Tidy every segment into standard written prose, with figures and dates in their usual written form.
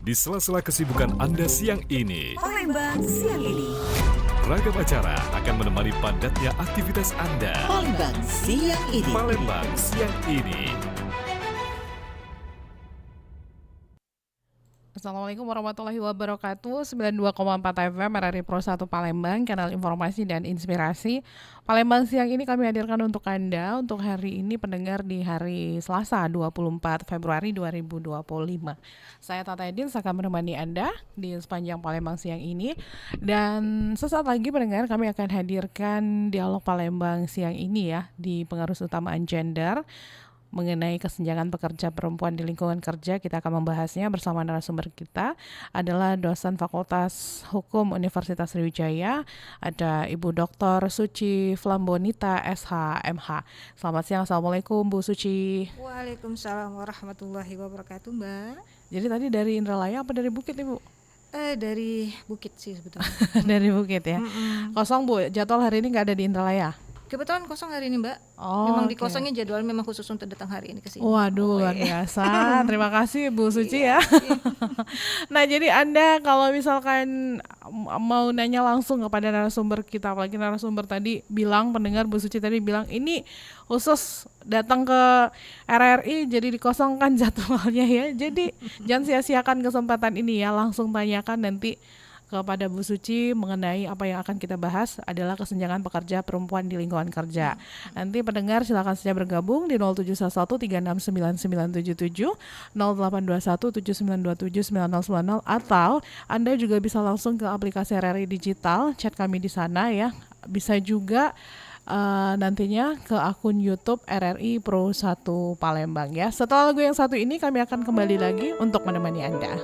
Di sela-sela kesibukan Anda siang ini, Palembang siang ini. ragam acara akan menemani padatnya aktivitas Anda. Palembang siang ini. Palembang siang ini. Assalamualaikum warahmatullahi wabarakatuh. 92,4 FM RRI Pro 1 Palembang, kanal informasi dan inspirasi. Palembang siang ini kami hadirkan untuk Anda untuk hari ini pendengar di hari Selasa 24 Februari 2025. Saya Tata Edin akan menemani Anda di sepanjang Palembang siang ini. Dan sesaat lagi pendengar kami akan hadirkan dialog Palembang siang ini ya di pengarus utamaan gender mengenai kesenjangan pekerja perempuan di lingkungan kerja. Kita akan membahasnya bersama narasumber kita adalah dosen Fakultas Hukum Universitas Sriwijaya, ada Ibu Dr. Suci Flambonita SH.MH. Selamat siang, Assalamualaikum Bu Suci. Waalaikumsalam warahmatullahi wabarakatuh, Mbak. Jadi tadi dari Indralaya apa dari Bukit Ibu? Dari Bukit sih sebetulnya. Dari Bukit ya. Kosong Bu, jadwal hari ini nggak ada di Indralaya? Kebetulan kosong hari ini, Mbak. Oh, memang oke. dikosongnya jadwal memang khusus untuk datang hari ini ke sini. Waduh, luar biasa. Terima kasih Bu Suci ya. Nah, jadi Anda kalau misalkan mau nanya langsung kepada narasumber kita, apalagi narasumber tadi bilang, pendengar Bu Suci tadi bilang, ini khusus datang ke RRI jadi dikosongkan jadwalnya ya. Jadi jangan sia-siakan kesempatan ini ya, langsung tanyakan nanti kepada Bu Suci mengenai apa yang akan kita bahas adalah kesenjangan pekerja perempuan di lingkungan kerja. Nanti pendengar silakan saja bergabung di 0711369977, 082179279090, atau Anda juga bisa langsung ke aplikasi RRI Digital, chat kami di sana ya. Bisa juga nantinya ke akun YouTube RRI Pro 1 Palembang ya. Setelah lagu yang satu ini kami akan kembali lagi untuk menemani Anda.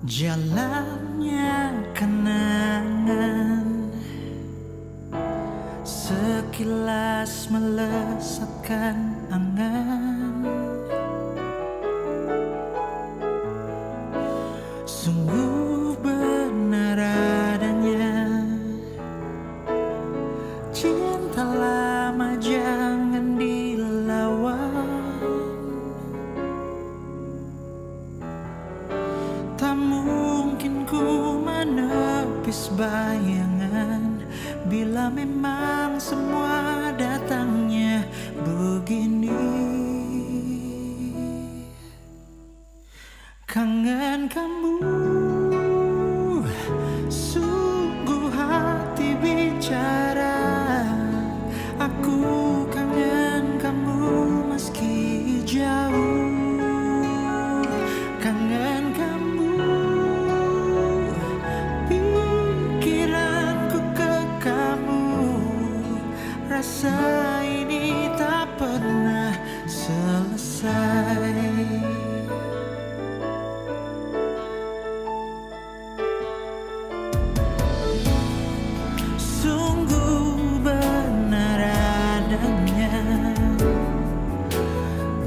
Jalannya kenangan sekilas melesatkan angan. Sungguh benar adanya cinta lama jangan dilawan. Tak mungkin ku menepis bayangan bila memang semua datangnya begini. Kangen kamu, sungguh hati bicara. Aku kangen kamu meski jauh. Kangen kamu, pikiranku ke kamu. Rasa ini tak pernah selesai. Sungguh benar adanya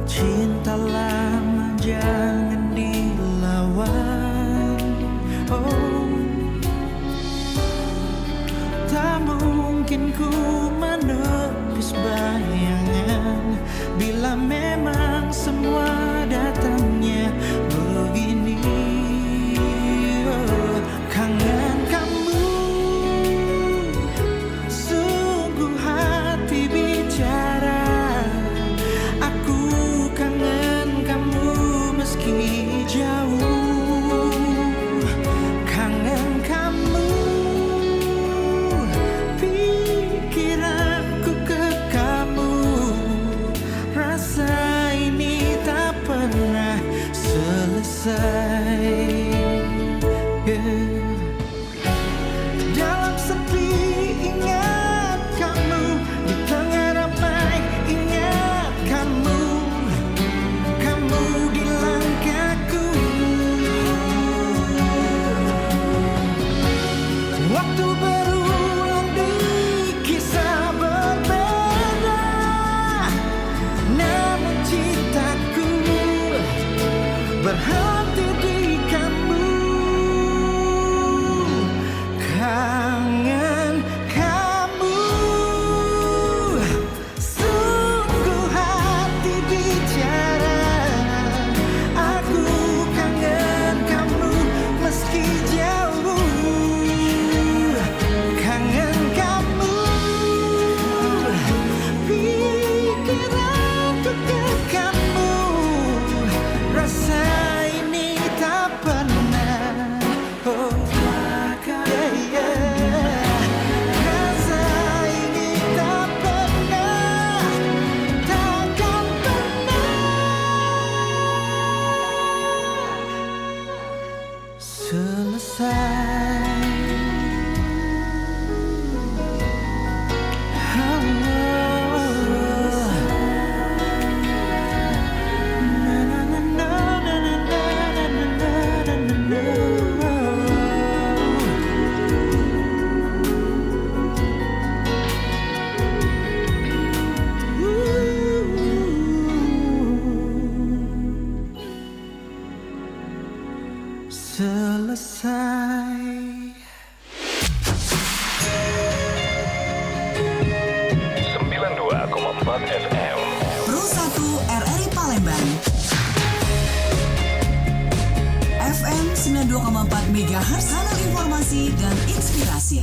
cinta lama jangan dilawan. Oh, tak mungkin ku menepis bayangan bila memang semua datangnya begini. Oh, kangen kamu, sungguh hati bicara. Aku kangen kamu meski jauh. Kangen kamu, pikiranku ke kamu. Rasa ini tak pernah selesai. Yeah. Dalam sepi ingat kamu, di tengah ramai ingat kamu. Kamu di langkahku. Waktu berulang di kisah berbeda, namun cintaku berhenti selesai. Selesai. 92,4 FM. Pro 1 RRI Palembang. FM 92,4 MHz, kanal informasi dan inspirasi.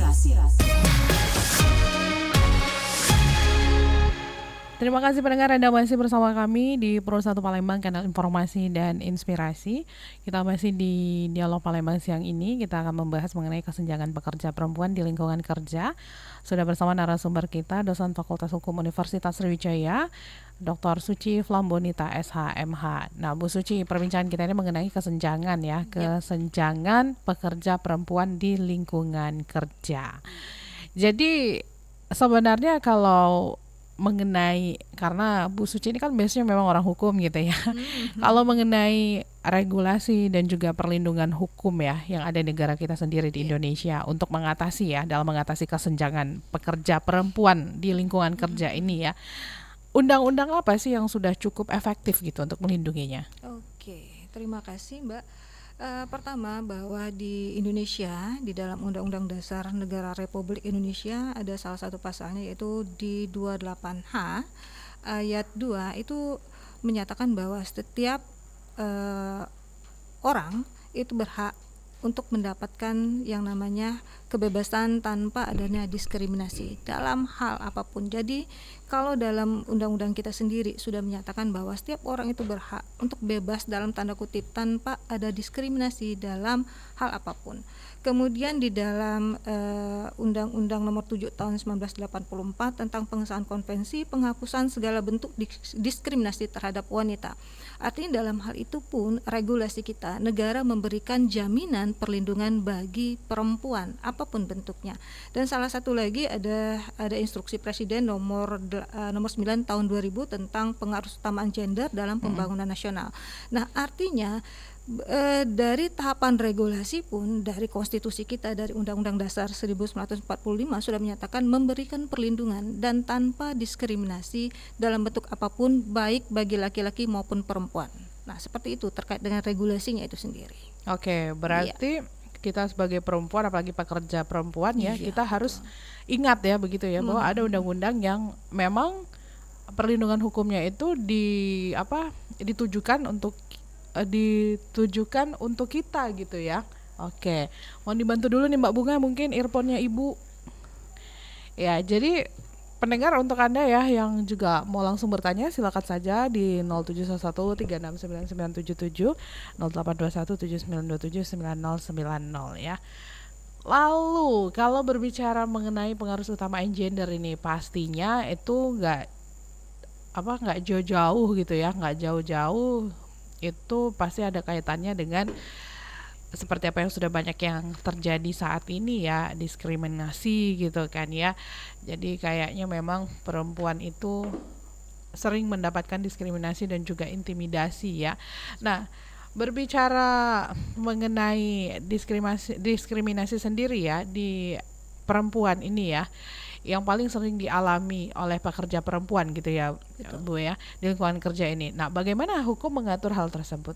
Terima kasih pendengar, Anda masih bersama kami di Pro 1 Palembang, kanal informasi dan inspirasi. Kita masih di Dialog Palembang siang ini. Kita akan membahas mengenai kesenjangan pekerja perempuan di lingkungan kerja. Sudah bersama narasumber kita, dosen Fakultas Hukum Universitas Sriwijaya, Dr. Suci Flambonita SHMH. Nah, Bu Suci, perbincangan kita ini mengenai kesenjangan ya, kesenjangan pekerja perempuan di lingkungan kerja. Jadi sebenarnya kalau mengenai, karena Bu Suci ini kan biasanya memang orang hukum gitu ya. Kalau mengenai regulasi dan juga perlindungan hukum ya yang ada di negara kita sendiri di Indonesia untuk mengatasi ya, dalam mengatasi kesenjangan pekerja perempuan di lingkungan kerja ini ya. Undang-undang apa sih yang sudah cukup efektif gitu untuk melindunginya? Oke, terima kasih Mbak. Pertama, bahwa di Indonesia, di dalam Undang-Undang Dasar Negara Republik Indonesia ada salah satu pasalnya, yaitu di 28H ayat 2 itu menyatakan bahwa setiap orang itu berhak untuk mendapatkan yang namanya kebebasan tanpa adanya diskriminasi dalam hal apapun. Jadi kalau dalam undang-undang kita sendiri sudah menyatakan bahwa setiap orang itu berhak untuk bebas dalam tanda kutip tanpa ada diskriminasi dalam hal apapun. Kemudian di dalam Undang-Undang Nomor 7 Tahun 1984 tentang pengesahan konvensi penghapusan segala bentuk diskriminasi terhadap wanita. Artinya dalam hal itu pun regulasi kita, negara memberikan jaminan perlindungan bagi perempuan apapun bentuknya. Dan salah satu lagi ada instruksi Presiden nomor 9 tahun 2000 tentang pengarusutamaan gender dalam pembangunan nasional. Nah, artinya dari tahapan regulasi pun, dari konstitusi kita, dari Undang-Undang Dasar 1945 sudah menyatakan memberikan perlindungan dan tanpa diskriminasi dalam bentuk apapun, baik bagi laki-laki maupun perempuan. Nah, seperti itu terkait dengan regulasinya itu sendiri. Oke, berarti kita sebagai perempuan, apalagi pekerja perempuan ya, kita harus ingat ya begitu ya, bahwa ada undang-undang yang memang perlindungan hukumnya itu ditujukan untuk kita gitu ya. Oke, mau dibantu dulu nih Mbak Bunga, mungkin earphone-nya Ibu. Ya, jadi pendengar, untuk Anda ya yang juga mau langsung bertanya, silakan saja di 0711369977, 082179279090 ya. Lalu kalau berbicara mengenai pengaruh utamaan gender ini, pastinya itu nggak jauh-jauh gitu ya, nggak jauh-jauh, itu pasti ada kaitannya dengan seperti apa yang sudah banyak yang terjadi saat ini ya, diskriminasi gitu kan ya. Jadi kayaknya memang perempuan itu sering mendapatkan diskriminasi dan juga intimidasi ya. Nah, berbicara mengenai diskriminasi sendiri ya di perempuan ini ya, yang paling sering dialami oleh pekerja perempuan gitu ya, Bu ya, di lingkungan kerja ini. Nah, bagaimana hukum mengatur hal tersebut?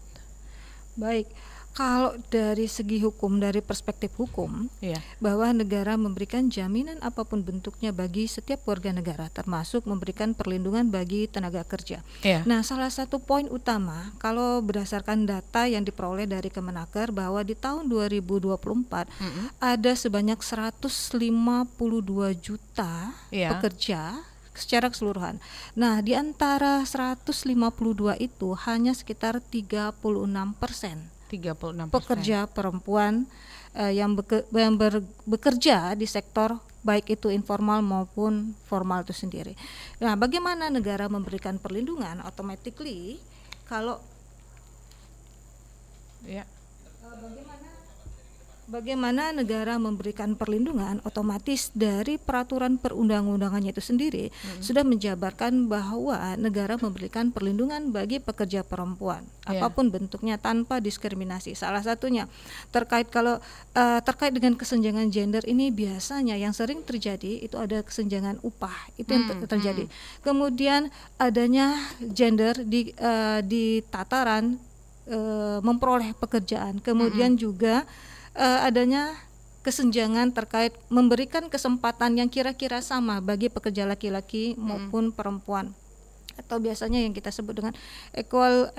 Baik, kalau dari segi hukum, dari perspektif hukum, bahwa negara memberikan jaminan apapun bentuknya bagi setiap warga negara, termasuk memberikan perlindungan bagi tenaga kerja. Nah, salah satu poin utama kalau berdasarkan data yang diperoleh dari Kemenaker, bahwa di tahun 2024 ada sebanyak 152 juta pekerja secara keseluruhan. Nah, di antara 152 itu hanya sekitar 36% pekerja perempuan yang bekerja di sektor baik itu informal maupun formal itu sendiri. Nah, bagaimana negara memberikan perlindungan? Automatically kalau bagaimana bagaimana negara memberikan perlindungan, otomatis dari peraturan perundang-undangannya itu sendiri sudah menjabarkan bahwa negara memberikan perlindungan bagi pekerja perempuan, apapun bentuknya tanpa diskriminasi. Salah satunya terkait terkait dengan kesenjangan gender ini, biasanya yang sering terjadi itu ada kesenjangan upah, itu yang terjadi. Kemudian adanya gender di tataran memperoleh pekerjaan, kemudian juga adanya kesenjangan terkait memberikan kesempatan yang kira-kira sama bagi pekerja laki-laki maupun perempuan, atau biasanya yang kita sebut dengan equal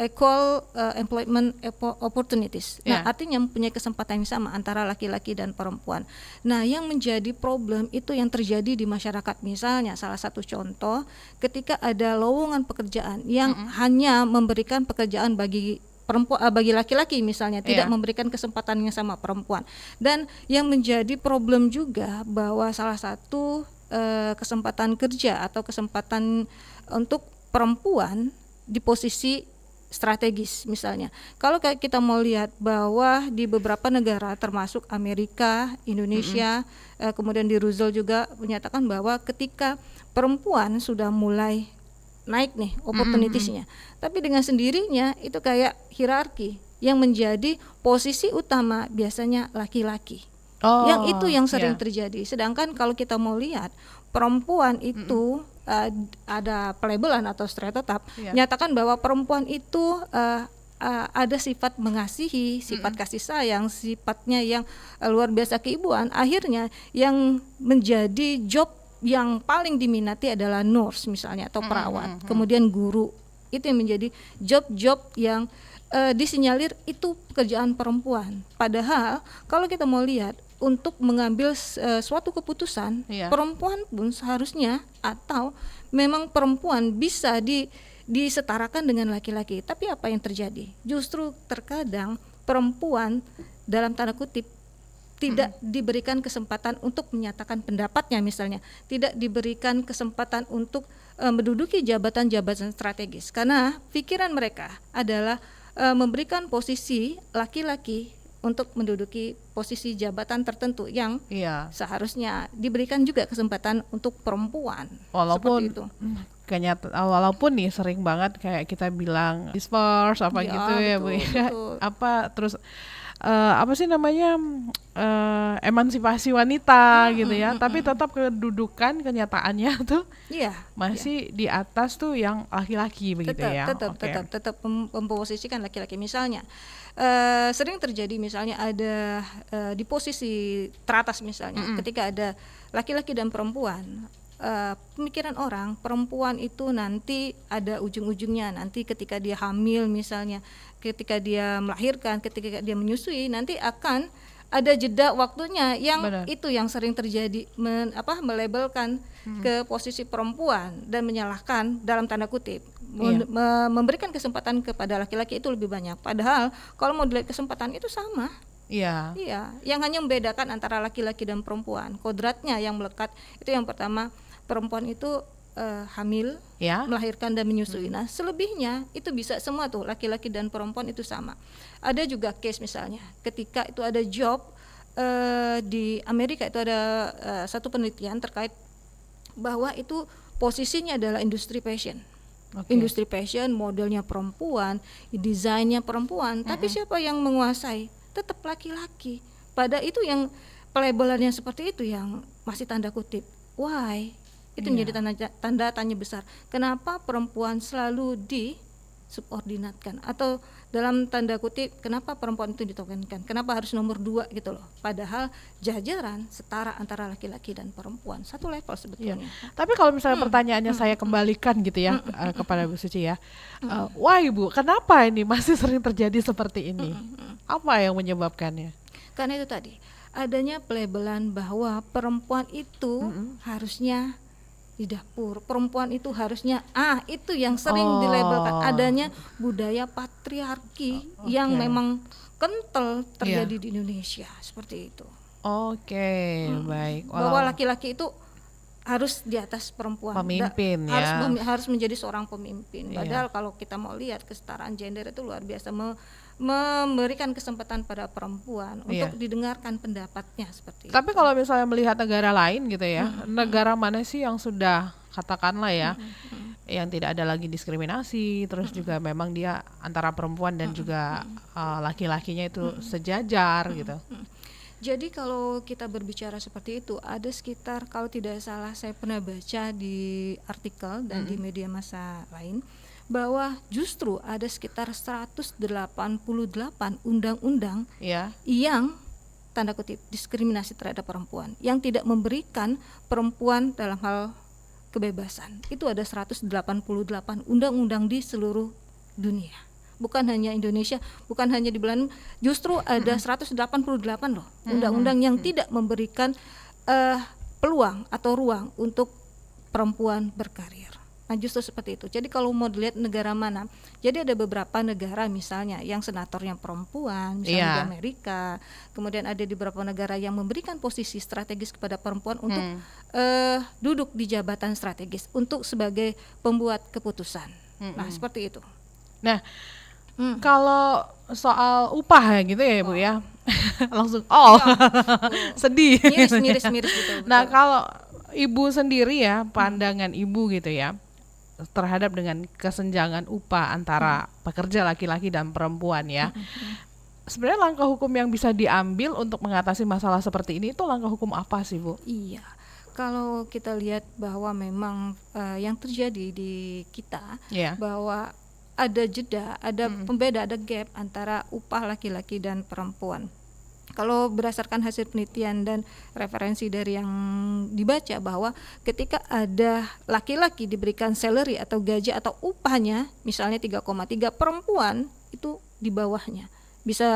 employment opportunities. Nah, artinya mempunyai kesempatan yang sama antara laki-laki dan perempuan. Nah, yang menjadi problem itu yang terjadi di masyarakat. Misalnya salah satu contoh, ketika ada lowongan pekerjaan yang hanya memberikan pekerjaan bagi perempuan, bagi laki-laki misalnya, tidak memberikan kesempatan yang sama perempuan. Dan yang menjadi problem juga bahwa salah satu kesempatan kerja atau kesempatan untuk perempuan di posisi strategis misalnya. Kalau kita mau lihat bahwa di beberapa negara termasuk Amerika, Indonesia, kemudian di Roosevelt juga menyatakan bahwa ketika perempuan sudah mulai naik nih opportunitiesnya, tapi dengan sendirinya itu kayak hierarki yang menjadi posisi utama biasanya laki-laki. Yang itu yang sering terjadi. Sedangkan kalau kita mau lihat perempuan itu ada pelabelan atau stereotip menyatakan bahwa perempuan itu ada sifat mengasihi, sifat kasih sayang, sifatnya yang luar biasa keibuan. Akhirnya yang menjadi job yang paling diminati adalah nurse misalnya atau perawat, kemudian guru. Itu yang menjadi job-job yang disinyalir itu pekerjaan perempuan. Padahal kalau kita mau lihat untuk mengambil suatu keputusan, perempuan pun seharusnya, atau memang perempuan bisa disetarakan dengan laki-laki. Tapi apa yang terjadi? Justru terkadang perempuan dalam tanda kutip tidak diberikan kesempatan untuk menyatakan pendapatnya, misalnya tidak diberikan kesempatan untuk menduduki jabatan-jabatan strategis, karena pikiran mereka adalah memberikan posisi laki-laki untuk menduduki posisi jabatan tertentu yang seharusnya diberikan juga kesempatan untuk perempuan. Walaupun seperti itu. Walaupun nih sering banget kayak kita bilang disperse apa gitu ya Bu ya. Apa terus apa sih namanya emansipasi wanita gitu ya, tapi tetap kedudukan kenyataannya tuh masih di atas tuh yang laki-laki begitu ya. Tetap memposisikan laki-laki. Misalnya sering terjadi misalnya ada di posisi teratas misalnya, ketika ada laki-laki dan perempuan. Pemikiran orang perempuan itu nanti ada ujung-ujungnya, nanti ketika dia hamil misalnya, ketika dia melahirkan, ketika dia menyusui, nanti akan ada jeda waktunya yang itu yang sering terjadi, melabelkan ke posisi perempuan dan menyalahkan dalam tanda kutip, memberikan kesempatan kepada laki-laki itu lebih banyak. Padahal kalau mau dilihat kesempatan itu sama. Iya, yang hanya membedakan antara laki-laki dan perempuan, kodratnya yang melekat. Itu yang pertama, perempuan itu hamil, melahirkan dan menyusui. Nah, selebihnya itu bisa semua tuh, laki-laki dan perempuan itu sama. Ada juga case misalnya, ketika itu ada job di Amerika, itu ada satu penelitian terkait bahwa itu posisinya adalah industri fashion. Industri fashion, modelnya perempuan, desainnya perempuan, tapi siapa yang menguasai? Tetap laki-laki. Pada itu yang pelabelannya seperti itu yang masih tanda kutip. Why? Itu menjadi tanda tanya besar. Kenapa perempuan selalu disubordinatkan, atau dalam tanda kutip kenapa perempuan itu ditokenkan? Kenapa harus nomor 2 gitu loh? Padahal jajaran setara antara laki-laki dan perempuan, satu level sebetulnya. Tapi kalau misalnya pertanyaannya saya kembalikan gitu ya kepada Bu Suci ya, why Bu, kenapa ini masih sering terjadi seperti ini? Apa yang menyebabkannya? Karena itu tadi adanya pelabelan bahwa perempuan itu harusnya di dapur, perempuan itu harusnya itu yang sering dilabelkan. Adanya budaya patriarki yang memang kental terjadi di Indonesia seperti itu. Baik. Bahwa laki-laki itu harus di atas perempuan, pemimpin harus menjadi seorang pemimpin. Padahal kalau kita mau lihat kesetaraan gender itu luar biasa memberikan kesempatan pada perempuan Iya. untuk didengarkan pendapatnya seperti Tapi itu. kalau misalnya melihat negara lain gitu ya, negara mana sih yang sudah katakanlah ya, yang tidak ada lagi diskriminasi, terus juga memang dia antara perempuan dan juga laki-lakinya itu sejajar gitu. Jadi kalau kita berbicara seperti itu, ada sekitar, kalau tidak salah saya pernah baca di artikel dan di media massa lain, bahwa justru ada sekitar 188 undang-undang Ya, yang tanda kutip diskriminasi terhadap perempuan, yang tidak memberikan perempuan dalam hal kebebasan. Itu ada 188 undang-undang di seluruh dunia. Bukan hanya Indonesia, bukan hanya di Belanda, justru ada 188 loh undang-undang yang tidak memberikan peluang atau ruang untuk perempuan berkarir. Nah, justru seperti itu. Jadi kalau mau dilihat negara mana, jadi ada beberapa negara misalnya yang senatornya perempuan, misalnya Iya. di Amerika, kemudian ada di beberapa negara yang memberikan posisi strategis kepada perempuan untuk duduk di jabatan strategis, untuk sebagai pembuat keputusan. Nah, seperti itu. nah kalau soal upah ya gitu ya Bu ya, langsung sedih. Miris gitu. Nah betul. kalau Ibu sendiri ya, pandangan Ibu gitu ya, terhadap dengan kesenjangan upah antara pekerja laki-laki dan perempuan ya. Sebenarnya langkah hukum yang bisa diambil untuk mengatasi masalah seperti ini itu langkah hukum apa sih Bu? Iya, kalau kita lihat bahwa memang yang terjadi di kita, Ya. bahwa ada jeda, ada pembeda, ada gap antara upah laki-laki dan perempuan. Kalau berdasarkan hasil penelitian dan referensi dari yang dibaca, bahwa ketika ada laki-laki diberikan salary atau gaji atau upahnya misalnya 3,3, perempuan itu di bawahnya bisa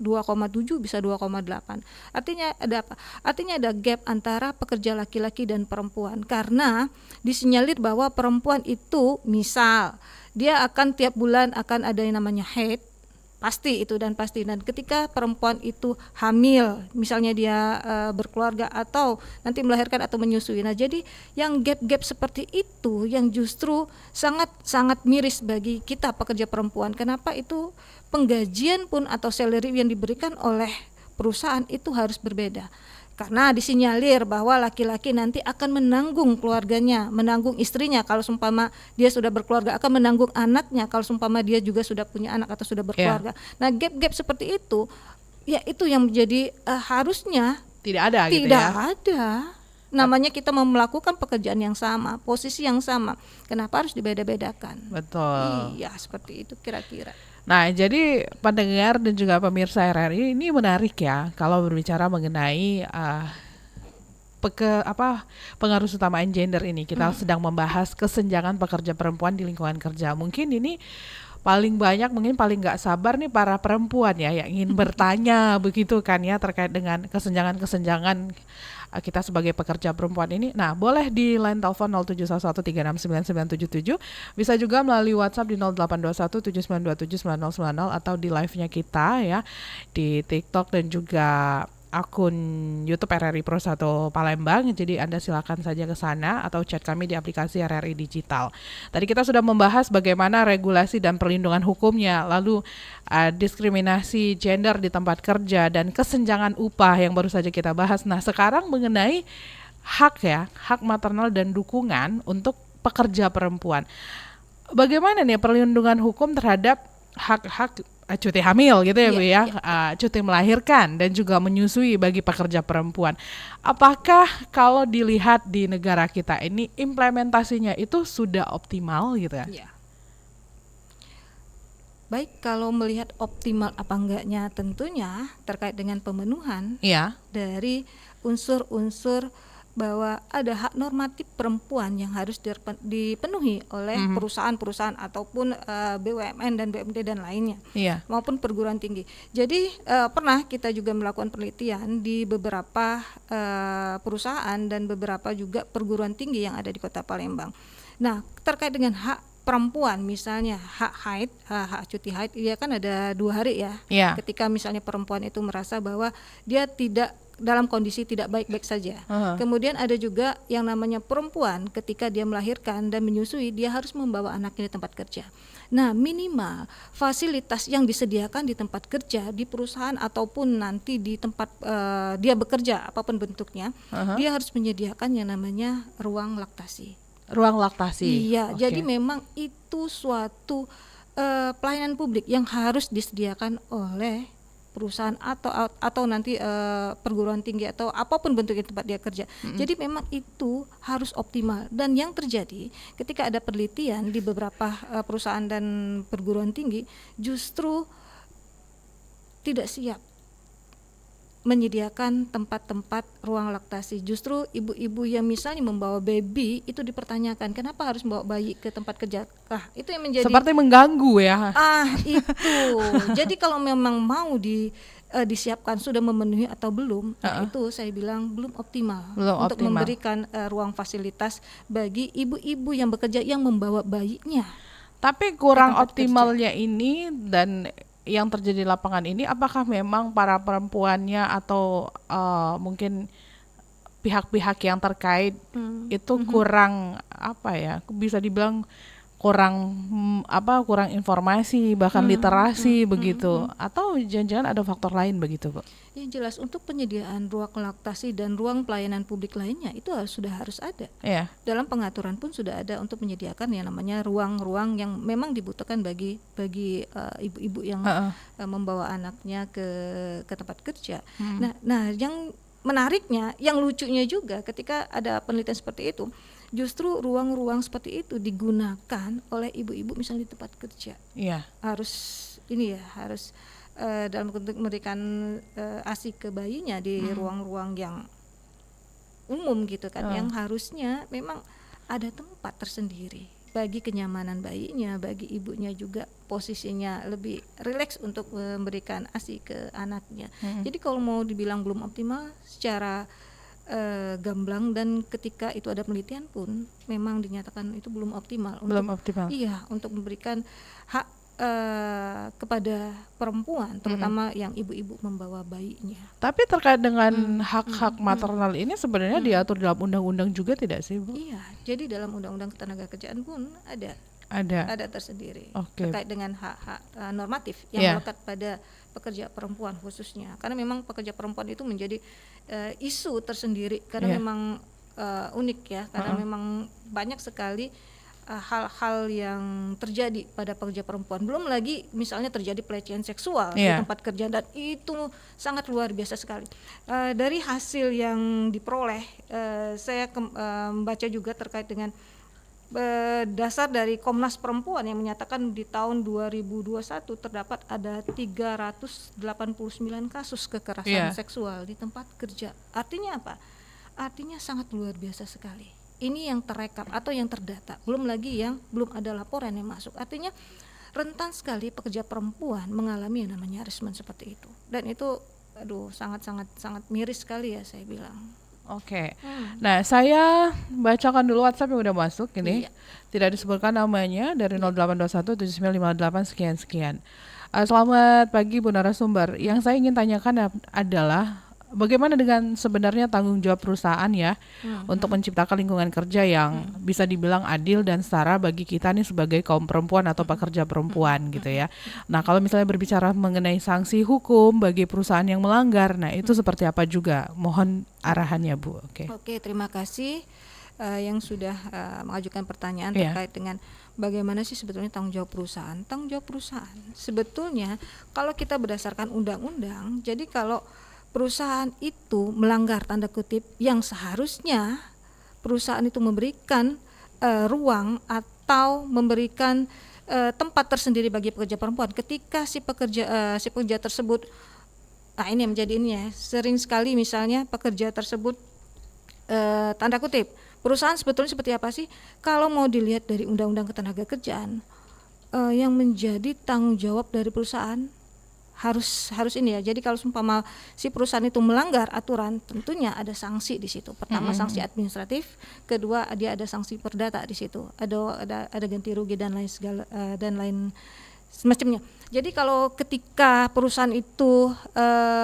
2,7, bisa 2,8. Artinya ada apa? Artinya ada gap antara pekerja laki-laki dan perempuan, karena disinyalir bahwa perempuan itu misal dia akan tiap bulan akan ada yang namanya haid, pasti itu dan pasti. Dan ketika perempuan itu hamil, misalnya dia berkeluarga atau nanti melahirkan atau menyusui, nah jadi yang gap-gap seperti itu yang justru sangat miris bagi kita pekerja perempuan. Kenapa itu penggajian pun atau salary yang diberikan oleh perusahaan itu harus berbeda? Karena disinyalir bahwa laki-laki nanti akan menanggung keluarganya, menanggung istrinya kalau seumpama dia sudah berkeluarga, akan menanggung anaknya kalau seumpama dia juga sudah punya anak atau sudah berkeluarga. Nah, gap-gap seperti itu, ya itu yang menjadi harusnya Tidak ada gitu tidak ya. ada. Namanya kita mau melakukan pekerjaan yang sama, posisi yang sama, kenapa harus dibeda-bedakan? Betul. Iya, seperti itu kira-kira. Nah, jadi pendengar dan juga pemirsa RRI ini menarik ya kalau berbicara mengenai pengaruh utamaan gender ini. Kita sedang membahas kesenjangan pekerja perempuan di lingkungan kerja. Mungkin ini paling banyak, mungkin paling nggak sabar nih para perempuan ya yang ingin bertanya begitu kan ya terkait dengan kesenjangan kita sebagai pekerja perempuan ini. Nah, boleh di line telepon 0711369977, bisa juga melalui WhatsApp di 082179279090 atau di live-nya kita ya di TikTok dan juga akun YouTube RRI Pro 1 Palembang. Jadi Anda silakan saja ke sana atau chat kami di aplikasi RRI Digital. Tadi kita sudah membahas bagaimana regulasi dan perlindungan hukumnya, lalu diskriminasi gender di tempat kerja dan kesenjangan upah yang baru saja kita bahas. Nah, sekarang mengenai hak maternal dan dukungan untuk pekerja perempuan. Bagaimana nih perlindungan hukum terhadap hak-hak cuti hamil gitu ya Bu ya, cuti melahirkan dan juga menyusui bagi pekerja perempuan. Apakah kalau dilihat di negara kita ini implementasinya itu sudah optimal gitu ya? Ya. Baik, kalau melihat optimal apa enggaknya, tentunya terkait dengan pemenuhan Iya. dari unsur-unsur bahwa ada hak normatif perempuan yang harus dipenuhi oleh perusahaan-perusahaan ataupun BUMN dan BUMD dan lainnya, Iya. maupun perguruan tinggi. Jadi pernah kita juga melakukan penelitian di beberapa perusahaan dan beberapa juga perguruan tinggi yang ada di Kota Palembang. Nah, terkait dengan hak perempuan, misalnya hak haid, hak cuti haid, ya kan ada 2 hari ya. Iya. Ketika misalnya perempuan itu merasa bahwa dia tidak dalam kondisi tidak baik-baik saja. Kemudian ada juga yang namanya perempuan ketika dia melahirkan dan menyusui, dia harus membawa anaknya di tempat kerja. Nah, minimal fasilitas yang disediakan di tempat kerja, di perusahaan ataupun nanti di tempat dia bekerja apapun bentuknya, dia harus menyediakan yang namanya ruang laktasi. Ruang laktasi. Iya, Oke. jadi memang itu suatu pelayanan publik yang harus disediakan oleh perusahaan atau nanti perguruan tinggi atau apapun bentuknya tempat dia kerja. Jadi memang itu harus optimal. Dan yang terjadi ketika ada penelitian di beberapa perusahaan dan perguruan tinggi justru tidak siap menyediakan tempat-tempat ruang laktasi. Justru ibu-ibu yang misalnya membawa baby itu dipertanyakan, kenapa harus membawa bayi ke tempat kerja? Itu yang menjadi Seperti mengganggu ya. itu. Jadi kalau memang mau disiapkan sudah memenuhi atau belum, itu saya bilang belum optimal untuk memberikan ruang fasilitas bagi ibu-ibu yang bekerja yang membawa bayinya. Tapi kurang tempat optimalnya ini dan yang terjadi di lapangan ini, apakah memang para perempuannya atau mungkin pihak-pihak yang terkait itu kurang bisa dibilang kurang informasi, bahkan literasi begitu, atau jangan-jangan ada faktor lain begitu, Bu? Yang jelas untuk penyediaan ruang laktasi dan ruang pelayanan publik lainnya itu sudah harus ada. Iya. Dalam pengaturan pun sudah ada untuk menyediakan yang namanya ruang-ruang yang memang dibutuhkan bagi ibu-ibu yang membawa anaknya ke tempat kerja. Nah, yang menariknya, yang lucunya juga ketika ada penelitian seperti itu, justru ruang-ruang seperti itu digunakan oleh ibu-ibu misalnya di tempat kerja. Iya. Harus dalam bentuk memberikan ASI ke bayinya di ruang-ruang yang umum gitu kan, yang harusnya memang ada tempat tersendiri bagi kenyamanan bayinya, bagi ibunya juga posisinya lebih rileks untuk memberikan ASI ke anaknya. Jadi kalau mau dibilang belum optimal secara gamblang, dan ketika itu ada penelitian pun memang dinyatakan itu belum optimal. Iya, untuk memberikan hak kepada perempuan, terutama yang ibu-ibu membawa bayinya. Tapi terkait dengan hak-hak maternal ini sebenarnya diatur dalam undang-undang juga tidak sih, Bu? Iya, jadi dalam undang-undang ketenagakerjaan pun ada tersendiri terkait dengan hak-hak normatif yang melekat pada pekerja perempuan khususnya, karena memang pekerja perempuan itu menjadi isu tersendiri karena memang unik ya, karena memang banyak sekali hal-hal yang terjadi pada pekerja perempuan. Belum lagi misalnya terjadi pelecehan seksual di tempat kerja, dan itu sangat luar biasa sekali. Dari hasil yang diperoleh, saya membaca juga terkait dengan dasar dari Komnas Perempuan yang menyatakan di tahun 2021 terdapat ada 389 kasus kekerasan seksual di tempat kerja. Artinya apa? Artinya sangat luar biasa sekali. Ini yang terekam atau yang terdata, belum lagi yang belum ada laporan yang masuk. Artinya rentan sekali pekerja perempuan mengalami yang namanya harassment seperti itu. Dan itu sangat miris sekali ya saya bilang. Oke. Nah, saya bacakan dulu WhatsApp yang udah masuk ini. Tidak disebutkan namanya, dari 0821 7958 sekian. Selamat pagi Bu narasumber. Yang saya ingin tanyakan adalah bagaimana dengan sebenarnya tanggung jawab perusahaan ya untuk menciptakan lingkungan kerja yang bisa dibilang adil dan setara bagi kita nih sebagai kaum perempuan atau pekerja perempuan gitu ya. Nah, kalau misalnya berbicara mengenai sanksi hukum bagi perusahaan yang melanggar, nah itu seperti apa juga? Mohon arahannya, Bu. Oke, terima kasih yang sudah mengajukan pertanyaan terkait dengan bagaimana sih sebetulnya tanggung jawab perusahaan. Tanggung jawab perusahaan sebetulnya kalau kita berdasarkan undang-undang, jadi kalau perusahaan itu melanggar tanda kutip yang seharusnya perusahaan itu memberikan ruang atau memberikan tempat tersendiri bagi pekerja perempuan ketika si pekerja tersebut, ini yang menjadi ini ya, sering sekali misalnya pekerja tersebut tanda kutip, perusahaan sebetulnya seperti apa sih kalau mau dilihat dari undang-undang ketenagakerjaan, yang menjadi tanggung jawab dari perusahaan harus ini ya. Jadi kalau umpama si perusahaan itu melanggar aturan, tentunya ada sanksi di situ. Pertama sanksi administratif, kedua dia ada sanksi perdata di situ. Ada ganti rugi dan lain semacamnya. Jadi kalau ketika perusahaan itu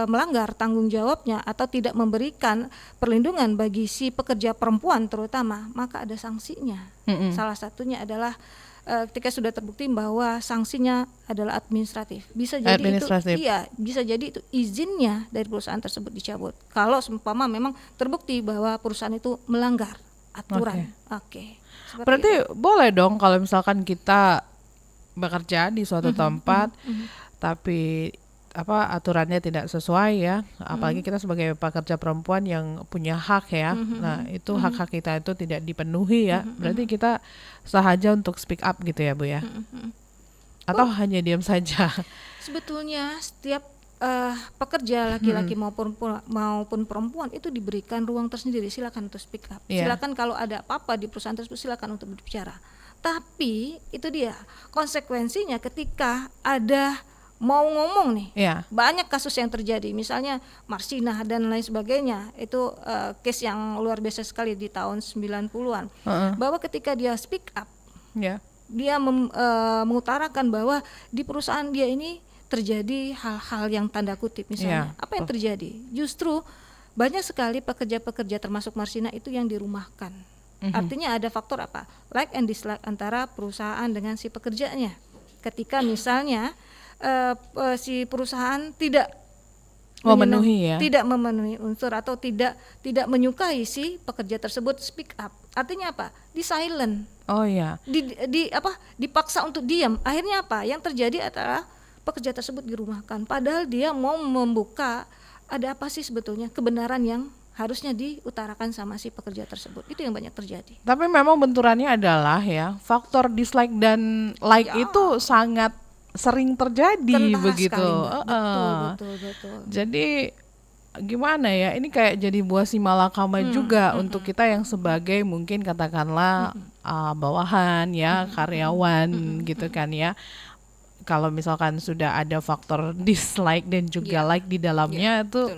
melanggar tanggung jawabnya atau tidak memberikan perlindungan bagi si pekerja perempuan terutama, maka ada sanksinya. Salah satunya adalah ketika sudah terbukti bahwa sanksinya adalah administratif. Bisa jadi Administratif. bisa jadi itu izinnya dari perusahaan tersebut dicabut. Kalau seumpama memang terbukti bahwa perusahaan itu melanggar aturan. Oke. Seperti Berarti itu. boleh dong kalau misalkan kita bekerja di suatu tempat tapi aturannya tidak sesuai ya, apalagi kita sebagai pekerja perempuan yang punya hak ya. Nah, itu hak-hak kita itu tidak dipenuhi ya. Berarti kita sahaja untuk speak up gitu ya, Bu ya. Atau hanya diam saja. Sebetulnya setiap pekerja laki-laki maupun perempuan itu diberikan ruang tersendiri, silakan untuk speak up. Iya. Silakan kalau ada apa-apa di perusahaan tersebut silakan untuk berbicara. Tapi itu dia konsekuensinya ketika ada mau ngomong nih. Iya. Banyak kasus yang terjadi, misalnya Marsina dan lain sebagainya. Itu case yang luar biasa sekali di tahun 90-an. Bahwa ketika dia speak up, Ya. dia mengutarakan bahwa di perusahaan dia ini terjadi hal-hal yang tanda kutip misalnya. Iya, Apa yang terjadi? Justru banyak sekali pekerja-pekerja termasuk Marsina itu yang dirumahkan. Artinya ada faktor apa? Like and dislike antara perusahaan dengan si pekerjanya. Ketika misalnya si perusahaan tidak memenuhi unsur atau tidak menyukai si pekerja tersebut speak up. Artinya apa? Di silent. Oh ya. Dipaksa untuk diam. Akhirnya apa? Yang terjadi adalah pekerja tersebut dirumahkan. Padahal dia mau membuka ada apa sih sebetulnya kebenaran yang harusnya diutarakan sama si pekerja tersebut. Itu yang banyak terjadi. Tapi memang benturannya adalah ya, faktor dislike dan like itu sangat sering terjadi Kentara begitu. sekali, Mbak. Betul. Jadi gimana ya? Ini kayak jadi buah si malakama juga untuk kita yang sebagai mungkin katakanlah bawahan ya, karyawan gitu kan ya. Kalau misalkan sudah ada faktor dislike dan juga like di dalamnya itu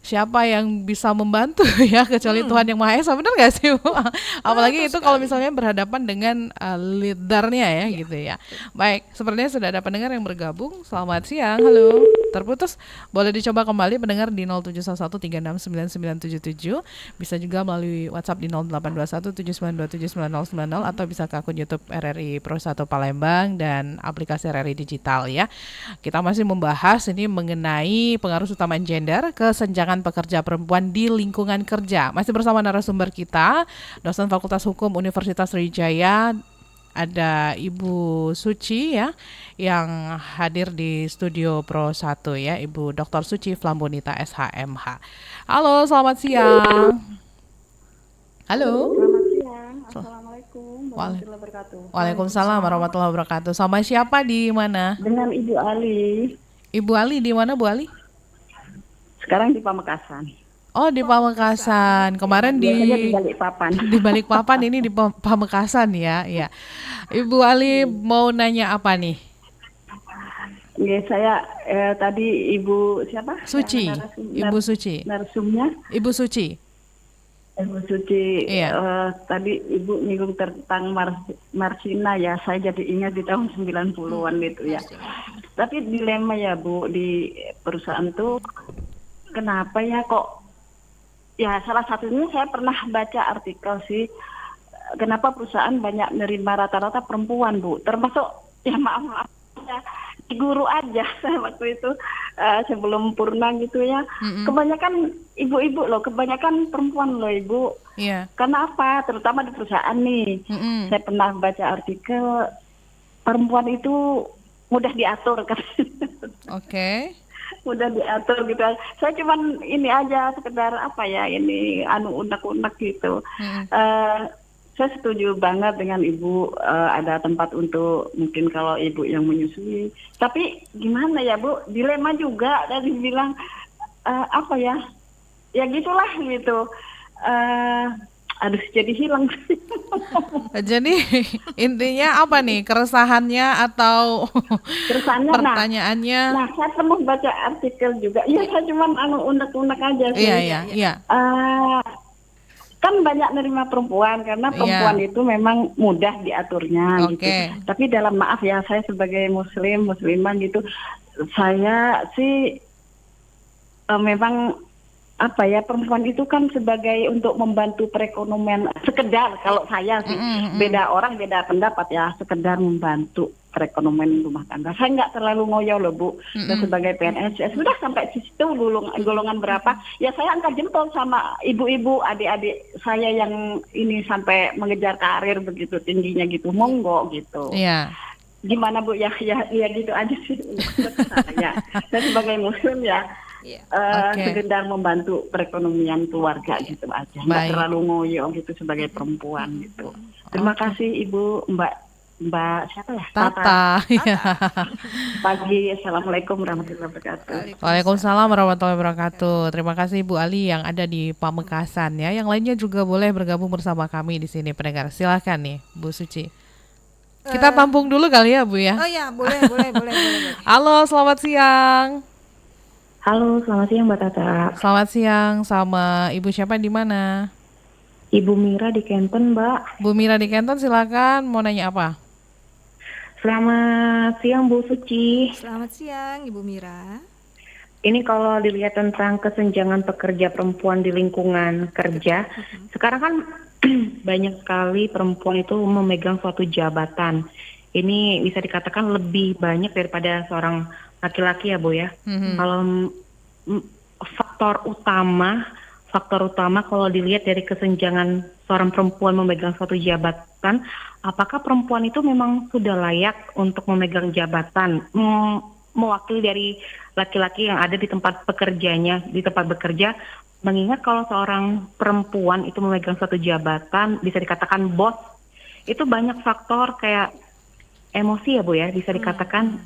siapa yang bisa membantu ya kecuali Tuhan yang Maha Esa, benar nggak sih Bu? Apalagi itu kalau misalnya berhadapan dengan leadernya ya gitu ya. Baik, sepertinya sudah ada pendengar yang bergabung. Selamat siang, halo. Terputus, boleh dicoba kembali pendengar di 0711369977. Bisa juga melalui WhatsApp di 082179279090 atau bisa ke akun YouTube RRI Pro 1 Palembang dan aplikasi RRI Digital ya. Kita masih membahas ini mengenai pengaruh utama gender, kesenjangan pekerja perempuan di lingkungan kerja. Masih bersama narasumber kita, dosen Fakultas Hukum Universitas Sriwijaya, ada Ibu Suci ya, yang hadir di studio Pro 1 ya, Ibu Dr. Suci Flambonita SHMH. Halo, selamat siang. Halo. Selamat siang. Assalamualaikum warahmatullahi wabarakatuh. Waalaikumsalam warahmatullahi wabarakatuh. Sama siapa di mana? Dengan Ibu Ali. Ibu Ali di mana, Bu Ali? Sekarang di Pamekasan. Oh, di Pamekasan. Kemarin Biasanya di Balikpapan. di Balikpapan, ini di Pamekasan ya. Ya. Ibu Ali mau nanya apa nih? Ya, saya tadi Ibu siapa? Suci. Ibu Suci. Narsumnya Ibu Suci. Ibu Suci. Iya. Tadi Ibu nyinggung tentang Marsina ya. Saya jadi ingat di tahun 90-an itu ya. Tapi dilema ya Bu, di perusahaan tuh kenapa ya kok, ya salah satunya saya pernah baca artikel sih, kenapa perusahaan banyak menerima rata-rata perempuan Bu, termasuk ya maaf ya, guru aja saya waktu itu sebelum purna gitu ya. Kebanyakan ibu-ibu loh, kebanyakan perempuan loh Ibu. Iya. Karena apa? Terutama di perusahaan nih. Saya pernah baca artikel perempuan itu mudah diatur kan. Oke. Mudah diatur gitu. Saya cuman ini aja sekedar apa ya, ini unek-unek gitu. Saya setuju banget dengan Ibu, ada tempat untuk mungkin kalau Ibu yang menyusui. Tapi gimana ya Bu, dilema juga dari bilang apa ya, ya gitulah gitu. Aduh, jadi hilang. Jadi intinya apa nih, keresahannya atau Keresahannya, pertanyaannya? Nah, saya pernah baca artikel juga. Ya, saya cuma unek-unek aja sih. Iya. kan banyak nerima perempuan karena perempuan itu memang mudah diaturnya gitu. Oke. Tapi dalam maaf ya, saya sebagai muslimah gitu, saya sih memang apa ya, perempuan itu kan sebagai untuk membantu perekonomian, sekedar kalau saya sih, beda orang beda pendapat ya, sekedar membantu perekonomian rumah tangga. Saya nggak terlalu ngoyo loh Bu. Dan sebagai PNS ya sudah sampai di situ golongan berapa ya saya angkat jempol sama ibu-ibu adik-adik saya yang ini sampai mengejar karir begitu tingginya gitu, monggo gitu. Iya. Gimana Bu ya gitu aja sih menurut saya. Saya sebagai muslim ya sekedar membantu perekonomian keluarga gitu aja, nggak terlalu ngoyo gitu sebagai perempuan gitu. Terima kasih Ibu Mbak siapa ya? Tata. Pagi, assalamualaikum warahmatullahi wabarakatuh. Waalaikumsalam warahmatullahi wabarakatuh. Terima kasih Bu Ali yang ada di Pamekasan ya. Yang lainnya juga boleh bergabung bersama kami di sini pendengar. Silahkan nih Bu Suci. Kita tampung dulu kali ya Bu ya. Oh ya, boleh. Halo, selamat siang. Halo, selamat siang Mbak Tata. Selamat siang, sama Ibu siapa di mana? Ibu Mira di Kenton, Mbak. Bu Mira di Kenton, silakan. Mau nanya apa? Selamat siang Bu Suci. Selamat siang Ibu Mira. Ini kalau dilihat tentang kesenjangan pekerja perempuan di lingkungan kerja, sekarang kan banyak sekali perempuan itu memegang suatu jabatan. Ini bisa dikatakan lebih banyak daripada seorang laki-laki ya Bu ya. Kalau faktor utama kalau dilihat dari kesenjangan seorang perempuan memegang suatu jabatan, apakah perempuan itu memang sudah layak untuk memegang jabatan, mewakili dari laki-laki yang ada di tempat pekerjanya, di tempat bekerja, mengingat kalau seorang perempuan itu memegang suatu jabatan, bisa dikatakan bos, itu banyak faktor kayak emosi ya Bu ya, bisa dikatakan